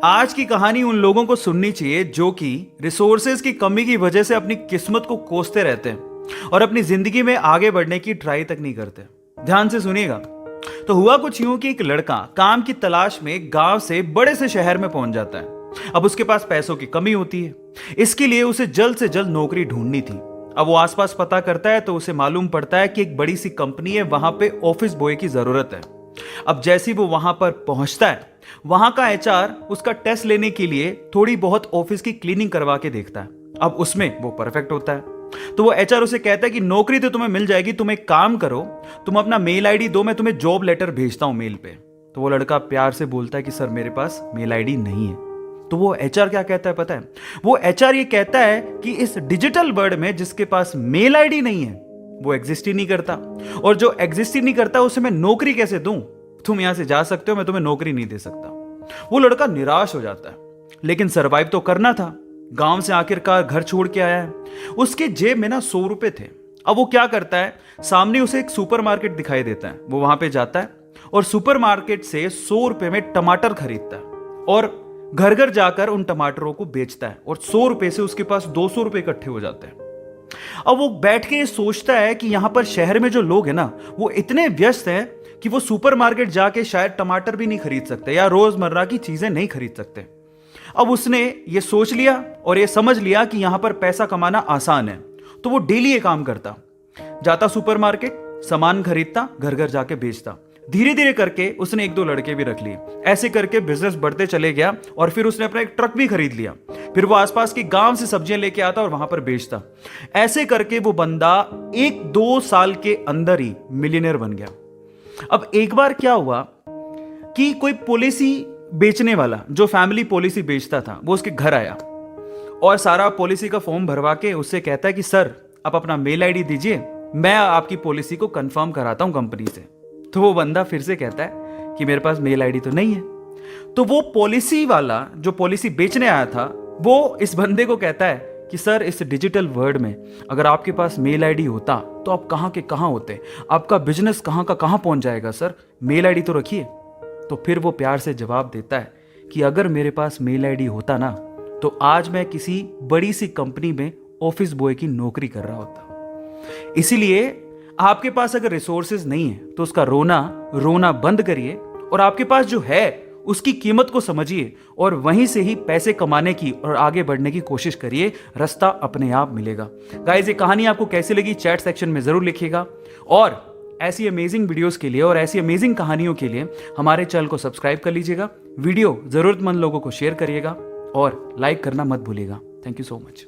आज की कहानी उन लोगों को सुननी चाहिए जो कि रिसोर्सेज की कमी की वजह से अपनी किस्मत को कोसते रहते हैं और अपनी जिंदगी में आगे बढ़ने की ट्राई तक नहीं करते। ध्यान से सुनिएगा। तो हुआ कुछ यूं कि एक लड़का काम की तलाश में गांव से बड़े से शहर में पहुंच जाता है। अब उसके पास पैसों की कमी होती है, इसके लिए उसे जल्द से जल्द नौकरी ढूंढनी थी। अब वो आसपास पता करता है तो उसे मालूम पड़ता है कि एक बड़ी सी कंपनी है, वहां पे ऑफिस बॉय की जरूरत है। अब जैसे वो वहां पर पहुंचता है, वहां का एचआर उसका टेस्ट लेने के लिए थोड़ी बहुत ऑफिस की क्लीनिंग करवा के देखता है। अब उसमें वो परफेक्ट होता है तो वो एचआर उसे कहता है कि नौकरी तो तुम्हें मिल जाएगी, तुम एक काम करो, तुम अपना मेल आईडी दो, मैं तुम्हें जॉब लेटर भेजता हूं मेल पे। तो वो लड़का प्यार से बोलता है कि सर मेरे पास मेल आईडी नहीं है। तो वो एचआर क्या कहता है पता है? वो एचआर ये कहता है कि इस डिजिटल वर्ल्ड में जिसके पास मेल आईडी नहीं है वो एग्जिस्ट ही नहीं करता, और जो एग्जिस्ट ही नहीं करता उसे मैं नौकरी कैसे दूं? तुम यहां से जा सकते हो, मैं तुम्हें नौकरी नहीं दे सकता। वो लड़का निराश हो जाता है, लेकिन सरवाइव तो करना था। गांव से आखिरकार घर छोड़ के आया है, उसके जेब में ना 100 रुपए थे। अब वो क्या करता है, सामने उसे एक सुपरमार्केट दिखाई देता है, वो वहां पे जाता है और सुपरमार्केट से 100 रुपए में टमाटर खरीदता है और घर घर जाकर उन टमाटरों को बेचता है, और 100 रुपए से उसके पास 200 रुपए इकट्ठे हो जाते हैं। अब वो बैठ के सोचता है कि यहां पर शहर में जो लोग हैं ना, वो इतने व्यस्त हैं कि वो सुपरमार्केट जाके शायद टमाटर भी नहीं खरीद सकते या रोजमर्रा की चीजें नहीं खरीद सकते। अब उसने ये सोच लिया और ये समझ लिया कि यहां पर पैसा कमाना आसान है, तो वो डेली ये काम करता, जाता सुपरमार्केट, सामान खरीदता, घर घर जाके बेचता। धीरे धीरे करके उसने 1-2 लड़के भी रख लिए। ऐसे करके बिजनेस बढ़ते चले गया और फिर उसने अपना एक ट्रक भी खरीद लिया। फिर वो आसपास के गांव से सब्जियां लेके आता और वहां पर बेचता। ऐसे करके वो बंदा 1-2 साल के अंदर ही मिलियनर बन गया। अब एक बार क्या हुआ कि कोई पॉलिसी बेचने वाला जो फैमिली पॉलिसी बेचता था वो उसके घर आया और सारा पॉलिसी का फॉर्म भरवा के उससे कहता है कि सर आप अपना मेल आईडी दीजिए, मैं आपकी पॉलिसी को कंफर्म कराता हूं कंपनी से। तो वो बंदा फिर से कहता है कि मेरे पास मेल आईडी तो नहीं है। तो वो पॉलिसी वाला जो पॉलिसी बेचने आया था वो इस बंदे को कहता है कि सर इस डिजिटल वर्ल्ड में अगर आपके पास मेल आईडी होता तो आप कहां के कहां होते, आपका बिजनेस कहां का कहां पहुंच जाएगा, सर मेल आईडी तो रखिए। तो फिर वो प्यार से जवाब देता है कि अगर मेरे पास मेल आईडी होता ना तो आज मैं किसी बड़ी सी कंपनी में ऑफिस बॉय की नौकरी कर रहा होता। इसीलिए आपके पास अगर रिसोर्सेज नहीं है तो उसका रोना बंद करिए और आपके पास जो है उसकी कीमत को समझिए और वहीं से ही पैसे कमाने की और आगे बढ़ने की कोशिश करिए, रास्ता अपने आप मिलेगा। गाइस ये कहानी आपको कैसी लगी चैट सेक्शन में जरूर लिखिएगा, और ऐसी अमेजिंग वीडियोस के लिए और ऐसी अमेजिंग कहानियों के लिए हमारे चैनल को सब्सक्राइब कर लीजिएगा। वीडियो जरूरतमंद लोगों को शेयर करिएगा और लाइक करना मत भूलिएगा। Thank you so much.